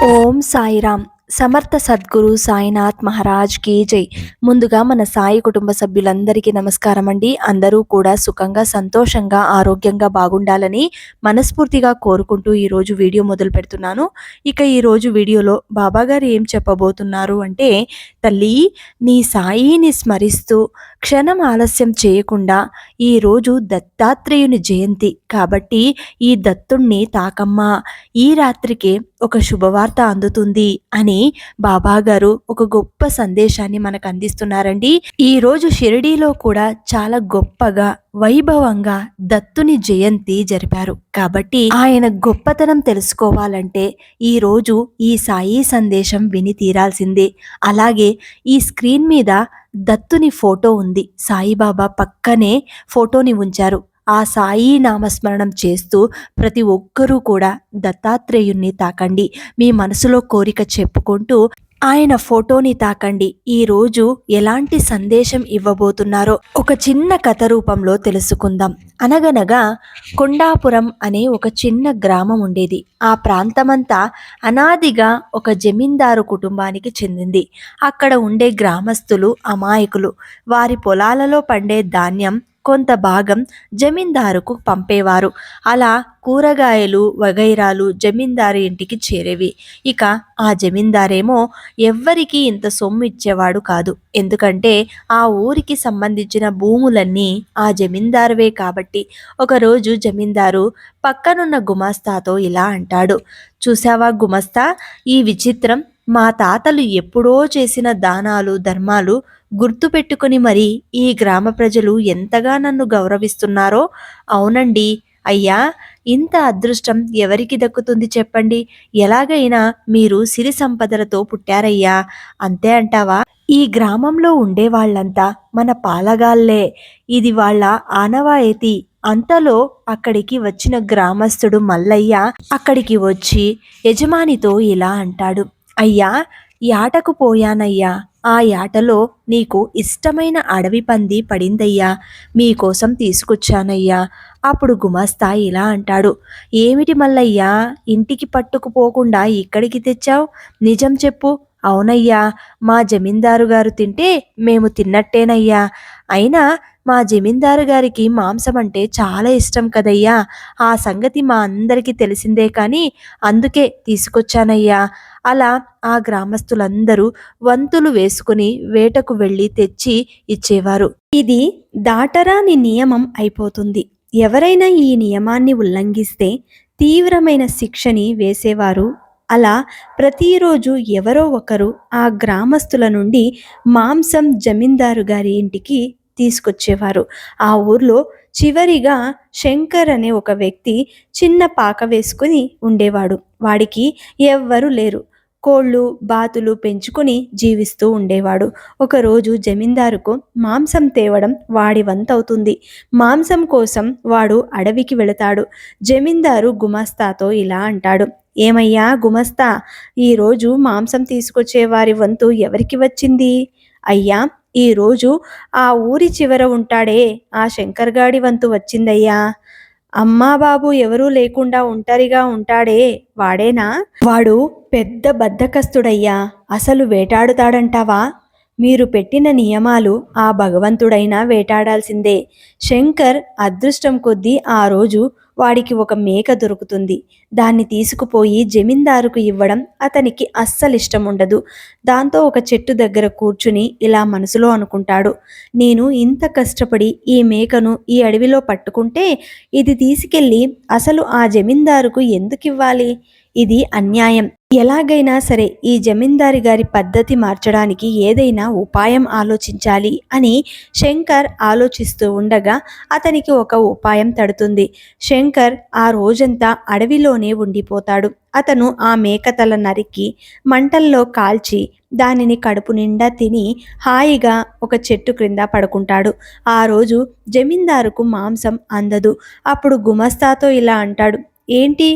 ఓం సాయిరామ్. సమర్థ సద్గురు సాయినాథ్ మహారాజ్ కి జై. ముందుగా మన సాయి కుటుంబ సభ్యులందరికీ నమస్కారం అండి. అందరూ కూడా సుఖంగా, సంతోషంగా, ఆరోగ్యంగా బాగుండాలని మనస్ఫూర్తిగా కోరుకుంటూ ఈరోజు వీడియో మొదలు పెడుతున్నాను. ఇక ఈరోజు వీడియోలో బాబాగారు ఏం చెప్పబోతున్నారు అంటే, తల్లి నీ సాయిని స్మరిస్తూ క్షణం ఆలస్యం చేయకుండా, ఈరోజు దత్తాత్రేయుని జయంతి కాబట్టి ఈ దత్తుణ్ణి తాకమ్మా, ఈ రాత్రికి ఒక శుభవార్త అందుతుంది అని బాబాగారు ఒక గొప్ప సందేశాన్ని మనకు అందిస్తున్నారండి. ఈ రోజు షిరిడీలో కూడా చాలా గొప్పగా వైభవంగా దత్తుని జయంతి జరిపారు. కాబట్టి ఆయన గొప్పతనం తెలుసుకోవాలంటే ఈ రోజు ఈ సాయి సందేశం విని తీరాల్సిందే. అలాగే ఈ స్క్రీన్ మీద దత్తుని ఫోటో ఉంది. సాయిబాబా పక్కనే ఫోటోని ఉంచారు. ఆ సాయి నామస్మరణం చేస్తూ ప్రతి ఒక్కరూ కూడా దత్తాత్రేయుణ్ణి తాకండి. మీ మనసులో కోరిక చెప్పుకుంటూ ఆయన ఫోటోని తాకండి. ఈరోజు ఎలాంటి సందేశం ఇవ్వబోతున్నారో ఒక చిన్న కథ రూపంలో తెలుసుకుందాం. అనగనగా కొండాపురం అనే ఒక చిన్న గ్రామం ఉండేది. ఆ ప్రాంతమంతా అనాదిగా ఒక జమీందారు కుటుంబానికి చెందింది. అక్కడ ఉండే గ్రామస్తులు అమాయకులు. వారి పొలాలలో పండే ధాన్యం కొంత భాగం జమీందారుకు పంపేవారు. అలా కూరగాయలు వగైరాలు జమీందారు ఇంటికి చేరేవి. ఇక ఆ జమీందారేమో ఎవ్వరికీ ఇంత సొమ్ము ఇచ్చేవాడు కాదు. ఎందుకంటే ఆ ఊరికి సంబంధించిన భూములన్నీ ఆ జమీందారువే కాబట్టి. ఒకరోజు జమీందారు పక్కనున్న గుమాస్తాతో ఇలా అంటాడు, చూసావా గుమస్తా, ఈ విచిత్రం, మా తాతలు ఎప్పుడో చేసిన దానాలు ధర్మాలు గుర్తు పెట్టుకుని మరి ఈ గ్రామ ప్రజలు ఎంతగా నన్ను గౌరవిస్తున్నారో. అవునండి అయ్యా, ఇంత అదృష్టం ఎవరికి దక్కుతుంది చెప్పండి. ఎలాగైనా మీరు సిరి సంపదలతో పుట్టారయ్యా, అంతే అంటావా? ఈ గ్రామంలో ఉండే వాళ్ళంతా మన పాలగాళ్లే, ఇది వాళ్ళ ఆనవాయితీ. అంతలో అక్కడికి వచ్చిన గ్రామస్తుడు మల్లయ్య అక్కడికి వచ్చి యజమానితో ఇలా అంటాడు, అయ్యా యాటకు పోయానయ్యా, ఆ యాటలో నీకు ఇష్టమైన అడవి పంది పడిందయ్యా, మీకోసం తీసుకొచ్చానయ్యా. అప్పుడు గుమస్తా ఇలా అంటాడు, ఏమిటి మల్లయ్యా, ఇంటికి పట్టుకుపోకుండా ఇక్కడికి తెచ్చావు, నిజం చెప్పు. అవునయ్యా, మా జమీందారు గారు తింటే మేము తిన్నట్టేనయ్యా. అయినా మా జమీందారు గారికి మాంసం అంటే చాలా ఇష్టం కదయ్యా, ఆ సంగతి మా అందరికీ తెలిసిందే కానీ అందుకే తీసుకొచ్చానయ్యా. అలా ఆ గ్రామస్తులందరూ వంతులు వేసుకుని వేటకు వెళ్ళి తెచ్చి ఇచ్చేవారు. ఇది దాటరాని నియమం అయిపోతుంది. ఎవరైనా ఈ నియమాన్ని ఉల్లంఘిస్తే తీవ్రమైన శిక్షని వేసేవారు. అలా ప్రతిరోజు ఎవరో ఒకరు ఆ గ్రామస్తుల నుండి మాంసం జమీందారు గారి ఇంటికి తీసుకొచ్చేవారు. ఆ ఊర్లో చివరిగా శంకర్ అనే ఒక వ్యక్తి చిన్న పాక వేసుకుని ఉండేవాడు. వాడికి ఎవ్వరూ లేరు. కోళ్ళు బాతులు పెంచుకొని జీవిస్తూ ఉండేవాడు. ఒకరోజు జమీందారుకు మాంసం తేవడం వాడి వంతవుతుంది. మాంసం కోసం వాడు అడవికి వెళతాడు. జమీందారు గుమస్తాతో ఇలా అంటాడు, ఏమయ్యా గుమస్తా, ఈరోజు మాంసం తీసుకొచ్చే వారి వంతు ఎవరికి వచ్చింది? అయ్యా, ఈరోజు ఆ ఊరి చివర ఉంటాడే ఆ శంకర్గాడి వంతు వచ్చిందయ్యా. అమ్మా బాబు ఎవరూ లేకుండా ఒంటరిగా ఉంటాడే వాడేనా? వాడు పెద్ద బద్ధకస్తుడయ్యా, అసలు వేటాడుతాడంటావా? మీరు పెట్టిన నియమాలు ఆ భగవంతుడైనా వేటాడాల్సిందే. శంకర్ అదృష్టం కొద్దీ ఆ రోజు వాడికి ఒక మేక దొరుకుతుంది. దాన్ని తీసుకుపోయి జమీందారుకు ఇవ్వడం అతనికి అస్సలు ఇష్టం ఉండదు. దాంతో ఒక చెట్టు దగ్గర కూర్చుని ఇలా మనసులో అనుకుంటాడు, నేను ఇంత కష్టపడి ఈ మేకను ఈ అడవిలో పట్టుకుంటే ఇది తీసుకెళ్ళి అసలు ఆ జమీందారుకు ఎందుకు ఇవ్వాలి? ఇది అన్యాయం. ఎలాగైనా సరే ఈ జమీందారి గారి పద్ధతి మార్చడానికి ఏదైనా ఉపాయం ఆలోచించాలి అని శంకర్ ఆలోచిస్తూ ఉండగా అతనికి ఒక ఉపాయం తడుతుంది. శంకర్ ఆ రోజంతా అడవిలోనే ఉండిపోతాడు. అతను ఆ మేకతల నరికి మంటల్లో కాల్చి దానిని కడుపు నిండా తిని హాయిగా ఒక చెట్టు క్రింద పడుకుంటాడు. ఆ రోజు జమీందారుకు మాంసం అందదు. అప్పుడు గుమస్తాతో ఇలా అంటాడు, ఏంటి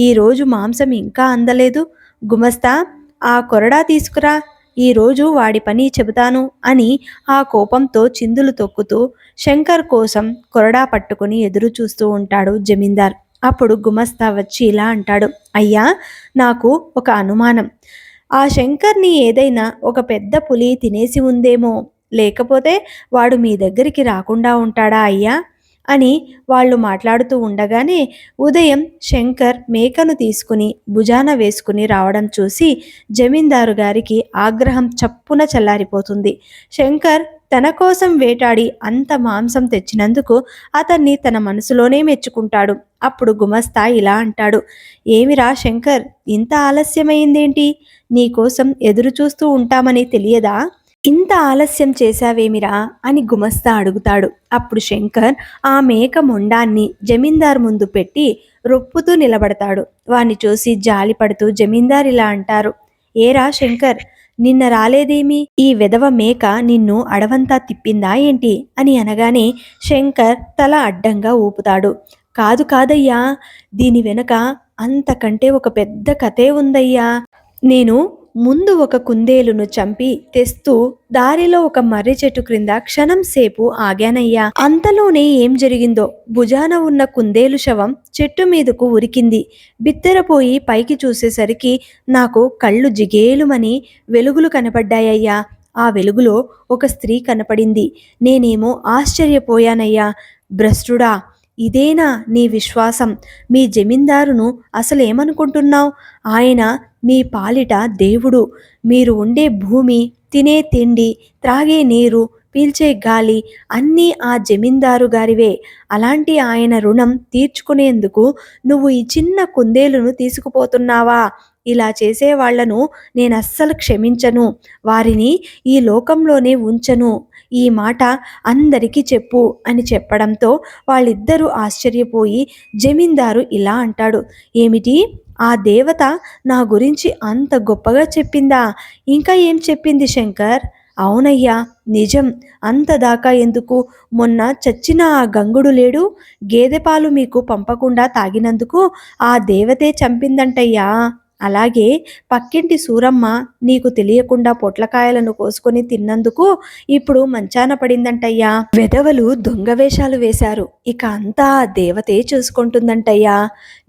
ఈరోజు మాంసం ఇంకా అందలేదు? గుమస్తా, ఆ కొరడా తీసుకురా, ఈరోజు వాడి పని చెబుతాను అని ఆ కోపంతో చిందులు తొక్కుతూ శంకర్ కోసం కొరడా పట్టుకుని ఎదురు చూస్తూ ఉంటాడు జమీందార్. అప్పుడు గుమస్తా వచ్చి ఇలా అంటాడు, అయ్యా, నాకు ఒక అనుమానం. ఆ శంకర్ని ఏదైనా ఒక పెద్ద పులి తినేసి ఉందేమో, లేకపోతే వాడు మీ దగ్గరికి రాకుండా ఉంటాడా అయ్యా అని వాళ్ళు మాట్లాడుతూ ఉండగానే ఉదయం శంకర్ మేకను తీసుకుని భుజాన వేసుకుని రావడం చూసి జమీందారు గారికి ఆగ్రహం చప్పున చల్లారిపోతుంది. శంకర్ తన కోసం వేటాడి అంత మాంసం తెచ్చినందుకు అతన్ని తన మనసులోనే మెచ్చుకుంటాడు. అప్పుడు గుమస్తా ఇలా అంటాడు, ఏమిరా శంకర్, ఇంత ఆలస్యమైందేంటి? నీకోసం ఎదురు చూస్తూ ఉంటామని తెలియదా? ఇంత ఆలస్యం చేశావేమిరా అని గుమస్తా అడుగుతాడు. అప్పుడు శంకర్ ఆ మేక మొండాన్ని జమీందార్ ముందు పెట్టి రొప్పుతూ నిలబడతాడు. వాణ్ణి చూసి జాలిపడుతూ జమీందార్ ఇలా అంటారు, ఏరా శంకర్, నిన్న రాలేదేమి? ఈ వెధవ మేక నిన్ను అడవంతా తిప్పిందా ఏంటి అని అనగానే శంకర్ తల అడ్డంగా ఊపుతాడు. కాదు కాదయ్యా, దీని వెనక అంతకంటే ఒక పెద్ద కథే ఉందయ్యా. నేను ముందు ఒక కుందేలును చంపి తెస్తూ దారిలో ఒక మర్రి చెట్టు క్రింద క్షణం సేపు ఆగానయ్యా. అంతలోనే ఏం జరిగిందో, భుజాన ఉన్న కుందేలు శవం చెట్టు మీదకు ఉరికింది. బిత్తరపోయి పైకి చూసేసరికి నాకు కళ్ళు జిగేలుమని వెలుగులు కనపడ్డాయ్యా. ఆ వెలుగులో ఒక స్త్రీ కనపడింది. నేనేమో ఆశ్చర్యపోయానయ్యా. భ్రష్టుడా, ఇదేనా నీ విశ్వాసం? మీ జమీందారును అసలేమనుకుంటున్నావు? ఆయన మీ పాలిట దేవుడు. మీరు ఉండే భూమి, తినే తిండి, త్రాగే నీరు, పీల్చే గాలి అన్నీ ఆ జమీందారు గారివే. అలాంటి ఆయన రుణం తీర్చుకునేందుకు నువ్వు ఈ చిన్న కుందేలును తీసుకుపోతున్నావా? ఇలా చేసేవాళ్లను నేనస్సలు క్షమించను. వారిని ఈ లోకంలోనే ఉంచను. ఈ మాట అందరికీ చెప్పు అని చెప్పడంతో వాళ్ళిద్దరూ ఆశ్చర్యపోయి జమీందారు ఇలా అంటాడు, ఏమిటి, ఆ దేవత నా గురించి అంత గొప్పగా చెప్పిందా? ఇంకా ఏం చెప్పింది శంకర్? అవునయ్యా, నిజం. అంతదాకా ఎందుకు? మొన్న చచ్చిన ఆ గంగుడు లేడు, గేదె పాలు మీకు పంపకుండా తాగినందుకు ఆ దేవతే చంపిందంటయ్యా. అలాగే పక్కింటి సూరమ్మ నీకు తెలియకుండా పొట్లకాయలను కోసుకొని తిన్నందుకు ఇప్పుడు మంచాన పడిందంటయ్యా. వెధవలు దొంగ వేషాలు వేశారు. ఇక అంతా ఆ దేవతే చూసుకుంటుందంటయ్యా.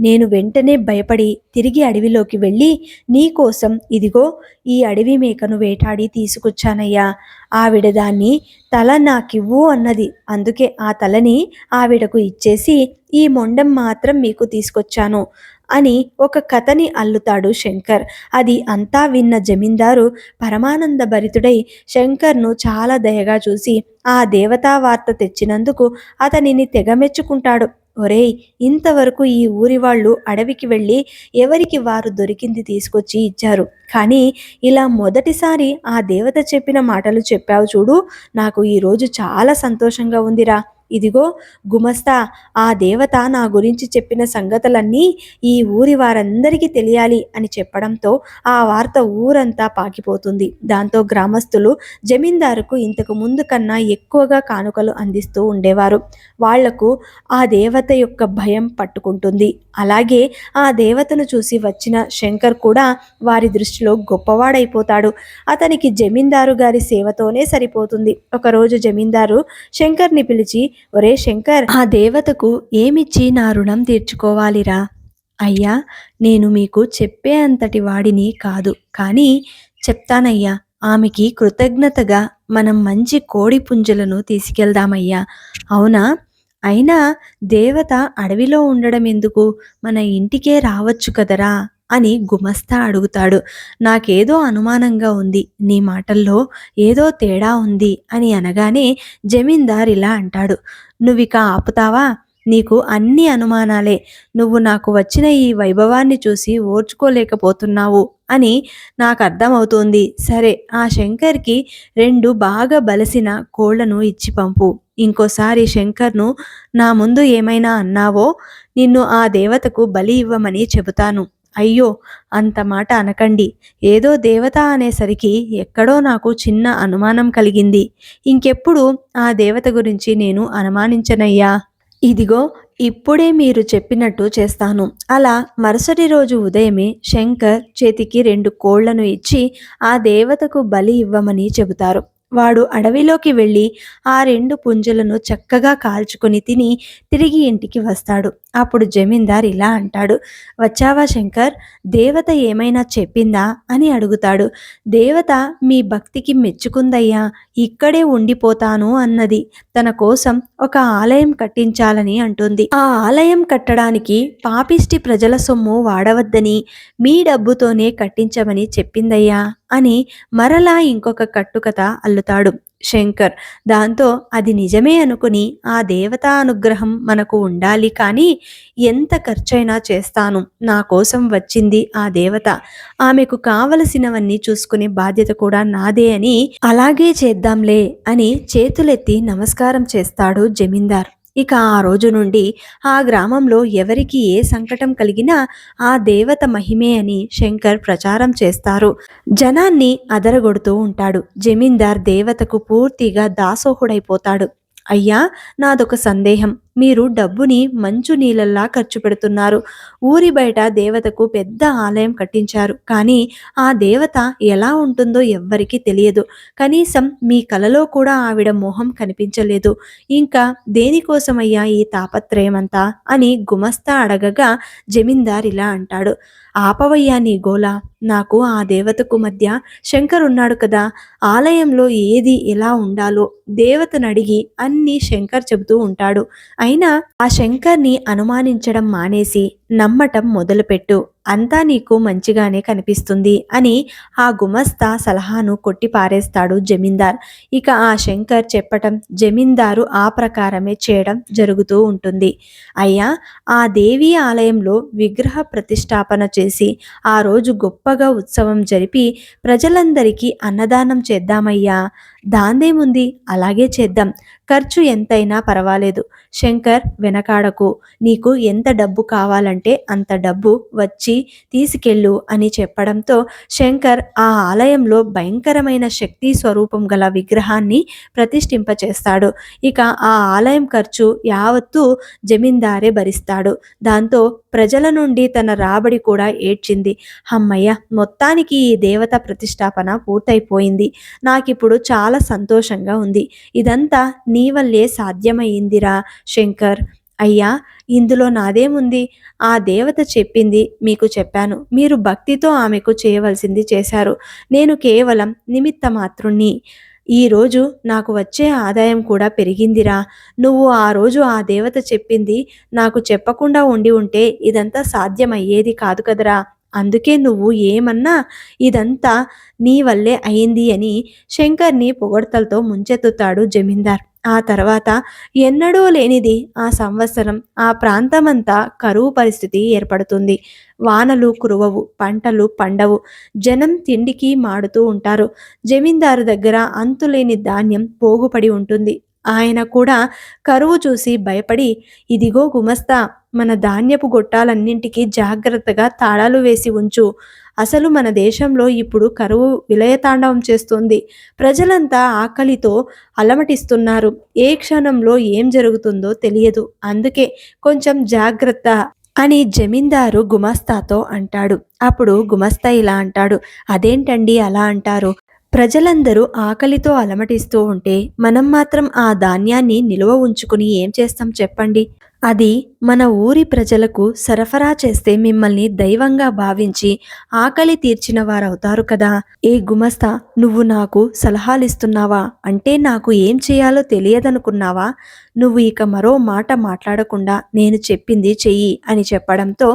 నేను వెంటనే భయపడి తిరిగి అడవిలోకి వెళ్ళి నీకోసం ఇదిగో ఈ అడవి మేకను వేటాడి తీసుకొచ్చానయ్యా. ఆవిడ దాన్ని తల నాకివ్వు అన్నది. అందుకే ఆ తలని ఆవిడకు ఇచ్చేసి ఈ మొండం మాత్రం మీకు తీసుకొచ్చాను అని ఒక కథని అల్లుతాడు శంకర్. అది అంతా విన్న జమీందారు పరమానంద భరితుడై శంకర్ను చాలా దయగా చూసి ఆ దేవతా వార్త తెచ్చినందుకు అతనిని తెగమెచ్చుకుంటాడు. ఒరేయ్, ఇంతవరకు ఈ ఊరి వాళ్ళు అడవికి వెళ్ళి ఎవరికి వారు దొరికింది తీసుకొచ్చి ఇచ్చారు, కానీ ఇలా మొదటిసారి ఆ దేవత చెప్పిన మాటలు చెప్పావు చూడు, నాకు ఈరోజు చాలా సంతోషంగా ఉందిరా. ఇదిగో గుమస్తా, ఆ దేవత నా గురించి చెప్పిన సంగతులన్నీ ఈ ఊరి వారందరికీ తెలియాలి అని చెప్పడంతో ఆ వార్త ఊరంతా పాకిపోతుంది. దాంతో గ్రామస్తులు జమీందారుకు ఇంతకు ముందు కన్నా ఎక్కువగా కానుకలు అందిస్తూ ఉండేవారు. వాళ్లకు ఆ దేవత యొక్క భయం పట్టుకుంటుంది. అలాగే ఆ దేవతను చూసి వచ్చిన శంకర్ కూడా వారి దృష్టిలో గొప్పవాడైపోతాడు. అతనికి జమీందారు గారి సేవతోనే సరిపోతుంది. ఒకరోజు జమీందారు శంకర్ని పిలిచి, ఒరే శంకర్, ఆ దేవతకు ఏమిచ్చి నా రుణం తీర్చుకోవాలిరా? అయ్యా, నేను మీకు చెప్పే అంతటి వాడిని కాదు, కానీ చెప్తానయ్యా. ఆమెకి కృతజ్ఞతగా మనం మంచి కోడి పుంజులను తీసుకెళ్దామయ్యా. అవునా? అయినా దేవత అడవిలో ఉండడం ఎందుకు? మన ఇంటికే రావచ్చు కదరా అని గుమస్తా అడుగుతాడు. నాకేదో అనుమానంగా ఉంది, నీ మాటల్లో ఏదో తేడా ఉంది అని అనగానే జమీందార్ ఇలా అంటాడు, నువ్విక ఆపుతావా? నీకు అన్ని అనుమానాలే. నువ్వు నాకు వచ్చిన ఈ వైభవాన్ని చూసి ఓర్చుకోలేకపోతున్నావు అని నాకు అర్థమవుతోంది. సరే, ఆ శంకర్కి 2 బాగా బలసిన కోళ్లను ఇచ్చి పంపు. ఇంకోసారి శంకర్ను నా ముందు ఏమైనా అన్నావో నిన్ను ఆ దేవతకు బలి ఇవ్వమని చెబుతాను. అయ్యో, అంత మాట అనకండి. ఏదో దేవత అనేసరికి ఎక్కడో నాకు చిన్న అనుమానం కలిగింది. ఇంకెప్పుడు ఆ దేవత గురించి నేను అనుమానించనయ్యా. ఇదిగో ఇప్పుడే మీరు చెప్పినట్టు చేస్తాను. అలా మరుసటి రోజు ఉదయమే శంకర్ చేతికి 2 కోళ్లను ఇచ్చి ఆ దేవతకు బలి ఇవ్వమని చెబుతారు. వాడు అడవిలోకి వెళ్ళి ఆ 2 పుంజులను చక్కగా కాల్చుకొని తిని తిరిగి ఇంటికి వస్తాడు. అప్పుడు జమీందార్ ఇలా అంటాడు, వచ్చావా శంకర్, దేవత ఏమైనా చెప్పిందా అని అడుగుతాడు. దేవత మీ భక్తికి మెచ్చుకుందయ్యా, ఇక్కడే ఉండిపోతాను అన్నది. తన కోసం ఒక ఆలయం కట్టించాలని అంటుంది. ఆ ఆలయం కట్టడానికి పాపిష్టి ప్రజల సొమ్ము వాడవద్దని, మీ డబ్బుతోనే కట్టించమని చెప్పిందయ్యా అని మరలా ఇంకొక కట్టుకథ అల్లుతాడు శంకర్. దాంతో అది నిజమే అనుకుని ఆ దేవతా అనుగ్రహం మనకు ఉండాలి కానీ ఎంత ఖర్చైనా చేస్తాను, నా కోసం వచ్చింది ఆ దేవత, ఆమెకు కావలసినవన్నీ చూసుకునే బాధ్యత కూడా నాదే అని, అలాగే చేద్దాంలే అని చేతులెత్తి నమస్కారం చేస్తాడు జమీందార్. ఇక ఆ రోజు నుండి ఆ గ్రామంలో ఎవరికి ఏ సంకటం కలిగినా ఆ దేవత మహిమే అని శంకర్ ప్రచారం చేస్తారు. జనాన్ని అదరగొడుతూ ఉంటాడు. జమీందార్ దేవతకు పూర్తిగా దాసోహుడైపోతాడు. అయ్యా, నాదొక సందేహం, మీరు డబ్బుని మంచు నీళ్ళల్లా ఖర్చు పెడుతున్నారు. ఊరి బయట దేవతకు పెద్ద ఆలయం కట్టించారు, కానీ ఆ దేవత ఎలా ఉంటుందో ఎవ్వరికీ తెలియదు. కనీసం మీ కలలో కూడా ఆవిడ మొహం కనిపించలేదు. ఇంకా దేనికోసమయ్యా ఈ తాపత్రయమంతా అని గుమస్తా అడగగా జమీందార్ ఇలా అంటాడు, ఆపవయ్యా నీ గోల, నాకు ఆ దేవతకు మధ్య శంకర్ ఉన్నాడు కదా, ఆలయంలో ఏది ఎలా ఉండాలో దేవతను అడిగి అన్నీ శంకర్ చెబుతూ ఉంటాడు. అయినా ఆ శంకర్ని అనుమానించడం మానేసి నమ్మటం మొదలుపెట్టు, అంతా నీకు మంచిగానే కనిపిస్తుంది అని ఆ గుమస్తా సలహాను కొట్టి పారేస్తాడు జమీందార్. ఇక ఆ శంకర్ చెప్పటం జమీందారు ఆ ప్రకారమే చేయడం జరుగుతూ ఉంటుంది. అయ్యా, ఆ దేవి ఆలయంలో విగ్రహ ప్రతిష్టాపన చేసి ఆ రోజు గొప్పగా ఉత్సవం జరిపి ప్రజలందరికీ అన్నదానం చేద్దామయ్యా, దాందేముంది, అలాగే చేద్దాం, ఖర్చు ఎంతైనా పర్వాలేదు, శంకర్ వెనకాడకు, నీకు ఎంత డబ్బు కావాలంటే అంత డబ్బు వచ్చి తీసుకెళ్ళు అని చెప్పడంతో శంకర్ ఆ ఆలయంలో భయంకరమైన శక్తి స్వరూపం గల విగ్రహాన్ని ప్రతిష్ఠింపచేస్తాడు. ఇక ఆ ఆలయం ఖర్చు యావత్తు జమీందారే భరిస్తాడు. దాంతో ప్రజల నుండి తన రాబడి కూడా ఏడ్చింది. అమ్మయ్య, మొత్తానికి ఈ దేవత ప్రతిష్టాపన పూర్తయిపోయింది, నాకిప్పుడు చాలా సంతోషంగా ఉంది, ఇదంతా నీ వల్లే సాధ్యమయ్యిందిరా శంకర్. అయ్యా, ఇందులో నాదేముంది, ఆ దేవత చెప్పింది మీకు చెప్పాను, మీరు భక్తితో ఆమెకు చేయవలసింది చేశారు, నేను కేవలం నిమిత్త మాత్రుణ్ణి. ఈరోజు నాకు వచ్చే ఆదాయం కూడా పెరిగిందిరా. నువ్వు ఆ రోజు ఆ దేవత చెప్పింది నాకు చెప్పకుండా ఉండి ఉంటే ఇదంతా సాధ్యమయ్యేది కాదు కదరా, అందుకే నువ్వు ఏమన్నా ఇదంతా నీ వల్లే అయింది అని శంకర్ని పొగడ్తలతో ముంచెత్తుతాడు జమీందార్. ఆ తర్వాత ఎన్నడూ లేనిది ఆ సంవత్సరం ఆ ప్రాంతమంతా కరువు పరిస్థితి ఏర్పడుతుంది. వానలు కురవవు, పంటలు పండవు, జనం తిండికి మాడుతూ ఉంటారు. జమీందారు దగ్గర అంతులేని ధాన్యం పోగుపడి ఉంటుంది. ఆయన కూడా కరువు చూసి భయపడి, ఇదిగో గుమస్తా, మన ధాన్యపు గొట్టాలన్నింటికీ జాగ్రత్తగా తాళాలు వేసి ఉంచు, అసలు మన దేశంలో ఇప్పుడు కరువు విలయతాండవం చేస్తుంది, ప్రజలంతా ఆకలితో అలమటిస్తున్నారు, ఏ క్షణంలో ఏం జరుగుతుందో తెలియదు, అందుకే కొంచెం జాగ్రత్త అని జమీందారు గుమస్తాతో అంటాడు. అప్పుడు గుమస్తా ఇలా అంటాడు, అదేంటండి అలా అంటారు, ప్రజలందరూ ఆకలితో అలమటిస్తూ ఉంటే మనం మాత్రం ఆ ధాన్యాన్ని నిల్వ ఉంచుకుని ఏం చేస్తాం చెప్పండి, అది మన ఊరి ప్రజలకు సరఫరా చేస్తే మిమ్మల్ని దైవంగా భావించి ఆకలి తీర్చిన వారవుతారు కదా. ఏ గుమస్తా, నువ్వు నాకు సలహాలిస్తున్నావా, అంటే నాకు ఏం చేయాలో తెలియదనుకున్నావా, నువ్వు ఇక మరో మాట మాట్లాడకుండా నేను చెప్పింది చెయ్యి అని చెప్పడంతో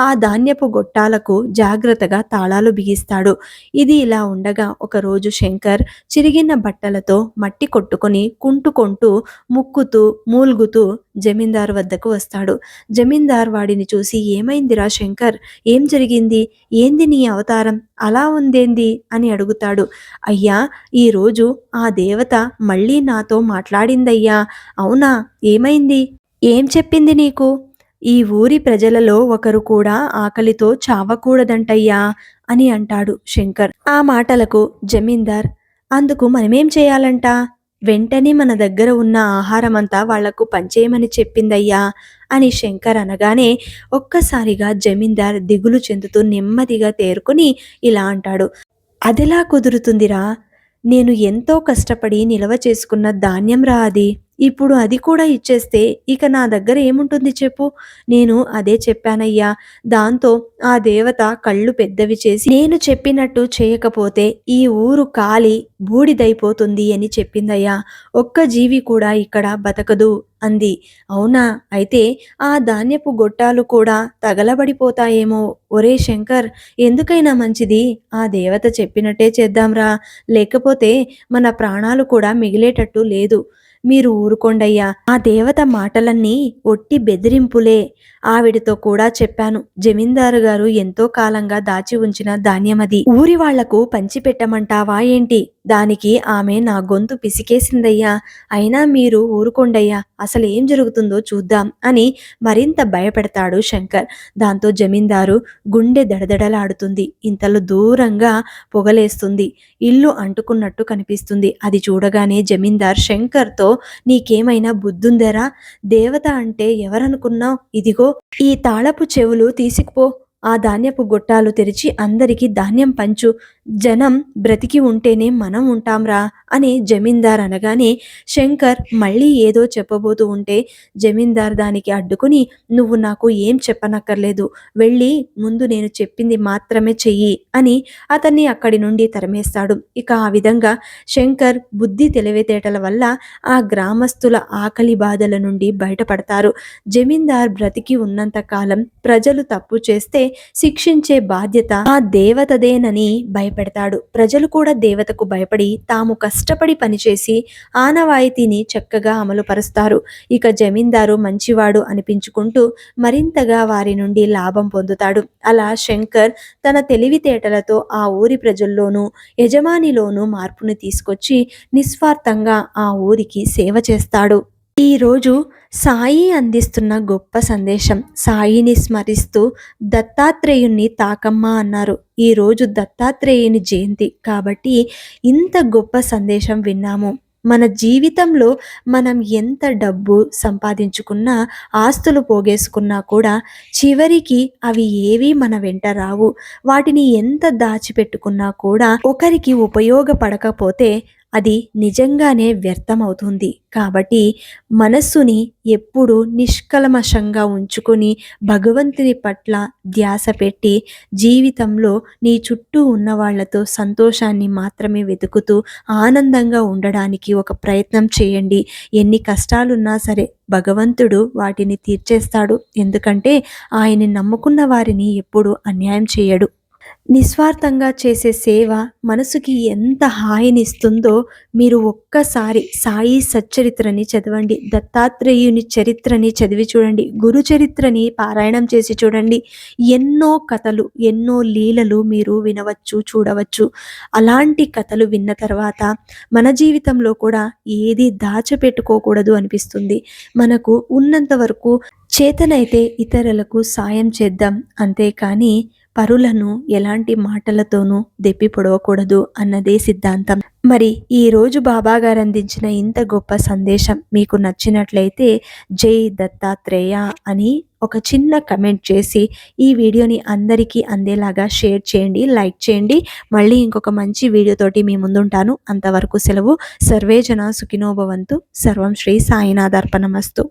ఆ ధాన్యపు గొట్టాలకు జాగ్రత్తగా తాళాలు బిగిస్తాడు. ఇది ఇలా ఉండగా ఒకరోజు శంకర్ చిరిగిన బట్టలతో మట్టి కొట్టుకొని కుంటుకుంటూ ముక్కుతూ మూల్గుతూ జమీందారు వద్దకు వస్తాడు. జమీందార్ వాడిని చూసి, ఏమైందిరా శంకర్, ఏం జరిగింది, ఏంది నీ అవతారం, అలా ఉందేంది అని అడుగుతాడు. అయ్యా, ఈరోజు ఆ దేవత మళ్ళీ నాతో మాట్లాడిందయ్యా. అవునా, ఏమైంది, ఏం చెప్పింది నీకు, ఈ ఊరి ప్రజలలో ఒకరు కూడా ఆకలితో చావకూడదంటయ్యా అని అంటాడు శంకర్. ఆ మాటలకు జమీందార్, అందుకు మనమేం చేయాలంట, వెంటనే మన దగ్గర ఉన్న ఆహారమంతా వాళ్లకు పంచేయమని చెప్పిందయ్యా అని శంకర్ అనగానే ఒక్కసారిగా జమీందార్ దిగులు చెందుతూ నెమ్మదిగా తేరుకుని ఇలా అంటాడు, అదెలా కుదురుతుందిరా, నేను ఎంతో కష్టపడి నిల్వ చేసుకున్న ధాన్యం రా అది, ఇప్పుడు అది కూడా ఇచ్చేస్తే ఇక నా దగ్గర ఏముంటుంది చెప్పు? నేను అదే చెప్పానయ్యా. దాంతో ఆ దేవత కళ్ళు పెద్దవి చేసి నేను చెప్పినట్టు చేయకపోతే ఈ ఊరు కాలి బూడిదైపోతుంది అని చెప్పిందయ్యా. ఒక్క జీవి కూడా ఇక్కడ బతకదు అంది. అవునా? అయితే ఆ ధాన్యపు గొట్టాలు కూడా తగలబడిపోతాయేమో. ఒరేయ్ శంకర్! ఎందుకైనా మంచిది ఆ దేవత చెప్పినట్టే చేద్దాంరా. లేకపోతే మన ప్రాణాలు కూడా మిగిలేటట్టు లేదు. మీరు ఊరుకోండయ్యా. ఆ దేవత మాటలన్నీ ఒట్టి బెదిరింపులే. ఆవిడతో కూడా చెప్పాను. జమీందారు గారు ఎంతో కాలంగా దాచి ఉంచిన ధాన్యమది. ఊరి వాళ్లకు పంచిపెట్టమంటావా ఏంటి? దానికి ఆమె నా గొంతు పిసికేసిందయ్యా. అయినా మీరు ఊరుకోండయ్యా. అసలేం జరుగుతుందో చూద్దాం అని మరింత భయపెడతాడు శంకర్. దాంతో జమీందారు గుండె దడదడలాడుతుంది. ఇంతలో దూరంగా పొగలేస్తుంది. ఇల్లు అంటుకున్నట్టు కనిపిస్తుంది. అది చూడగానే జమీందార్ శంకర్తో నీకేమైనా బుద్ధుందరా? దేవత అంటే ఎవరనుకున్నావ్? ఇదిగో ఈ తాళపు చెవులు తీసుకుపో. ఆ ధాన్యపు గొట్టాలు తెరిచి అందరికీ ధాన్యం పంచు. జనం బ్రతికి ఉంటేనే మనం ఉంటాంరా అని జమీందార్ అనగానే శంకర్ మళ్ళీ ఏదో చెప్పబోతూ ఉంటే జమీందార్ దానికి అడ్డుకుని నువ్వు నాకు ఏం చెప్పనక్కర్లేదు. వెళ్ళి ముందు నేను చెప్పింది మాత్రమే చెయ్యి అని అతన్ని అక్కడి నుండి తరిమేస్తాడు. ఇక ఆ విధంగా శంకర్ బుద్ధి తెలివితేటల వల్ల ఆ గ్రామస్తుల ఆకలి బాధల నుండి బయటపడతారు. జమీందార్ బ్రతికి ఉన్నంత కాలం ప్రజలు తప్పు చేస్తే శిక్షించే బాధ్యత ఆ దేవతదేనని భయపెడతాడు. ప్రజలు కూడా దేవతకు భయపడి తాము కష్టపడి పనిచేసి ఆనవాయితీని చక్కగా అమలు పరుస్తారు. ఇక జమీందారు మంచివాడు అనిపించుకుంటూ మరింతగా వారి నుండి లాభం పొందుతాడు. అలా శంకర్ తన తెలివితేటలతో ఆ ఊరి ప్రజల్లోనూ యజమానిలోనూ మార్పును తీసుకొచ్చి నిస్వార్థంగా ఆ ఊరికి సేవ చేస్తాడు. ఈరోజు సాయి అందిస్తున్న గొప్ప సందేశం. సాయిని స్మరిస్తూ దత్తాత్రేయుణ్ణి తాకమ్మ అన్నారు. ఈరోజు దత్తాత్రేయుని జయంతి కాబట్టి ఇంత గొప్ప సందేశం విన్నాము. మన జీవితంలో మనం ఎంత డబ్బు సంపాదించుకున్నా, ఆస్తులు పోగేసుకున్నా కూడా చివరికి అవి ఏవీ మన వెంట రావు. వాటిని ఎంత దాచిపెట్టుకున్నా కూడా ఒకరికి ఉపయోగపడకపోతే అది నిజంగానే వ్యర్థమవుతుంది. కాబట్టి మనస్సుని ఎప్పుడు నిష్కల్మషంగా ఉంచుకొని భగవంతుని పట్ల ధ్యాస పెట్టి జీవితంలో నీ చుట్టూ ఉన్న వాళ్ళతో సంతోషాన్ని మాత్రమే వెతుకుతూ ఆనందంగా ఉండడానికి ఒక ప్రయత్నం చేయండి. ఎన్ని కష్టాలున్నా సరే భగవంతుడు వాటిని తీర్చేస్తాడు. ఎందుకంటే ఆయన్ని నమ్ముకున్న వారిని ఎప్పుడు అన్యాయం చేయడు. నిస్వార్థంగా చేసే సేవ మనసుకి ఎంత హాయినిస్తుందో మీరు ఒక్కసారి సాయి సచ్చరిత్రని చదవండి. దత్తాత్రేయుని చరిత్రని చదివి చూడండి. గురు చరిత్రని పారాయణం చేసి చూడండి. ఎన్నో కథలు, ఎన్నో లీలలు మీరు వినవచ్చు, చూడవచ్చు. అలాంటి కథలు విన్న తర్వాత మన జీవితంలో కూడా ఏది దాచిపెట్టుకోకూడదు అనిపిస్తుంది. మనకు ఉన్నంత వరకు చేతనైతే ఇతరులకు సాయం చేద్దాం. అంతేకాని పరులను ఎలాంటి మాటలతోనూ దెప్పి పొడవకూడదు అన్నదే సిద్ధాంతం. మరి ఈరోజు బాబాగారు అందించిన ఇంత గొప్ప సందేశం మీకు నచ్చినట్లయితే జై దత్తాత్రేయ అని ఒక చిన్న కమెంట్ చేసి ఈ వీడియోని అందరికీ అందేలాగా షేర్ చేయండి, లైక్ చేయండి. మళ్ళీ ఇంకొక మంచి వీడియోతోటి మీ ముందుంటాను. అంతవరకు సెలవు. సర్వే జన సుఖినో భవంతు. సర్వం శ్రీ సాయినాథార్పణమస్తు.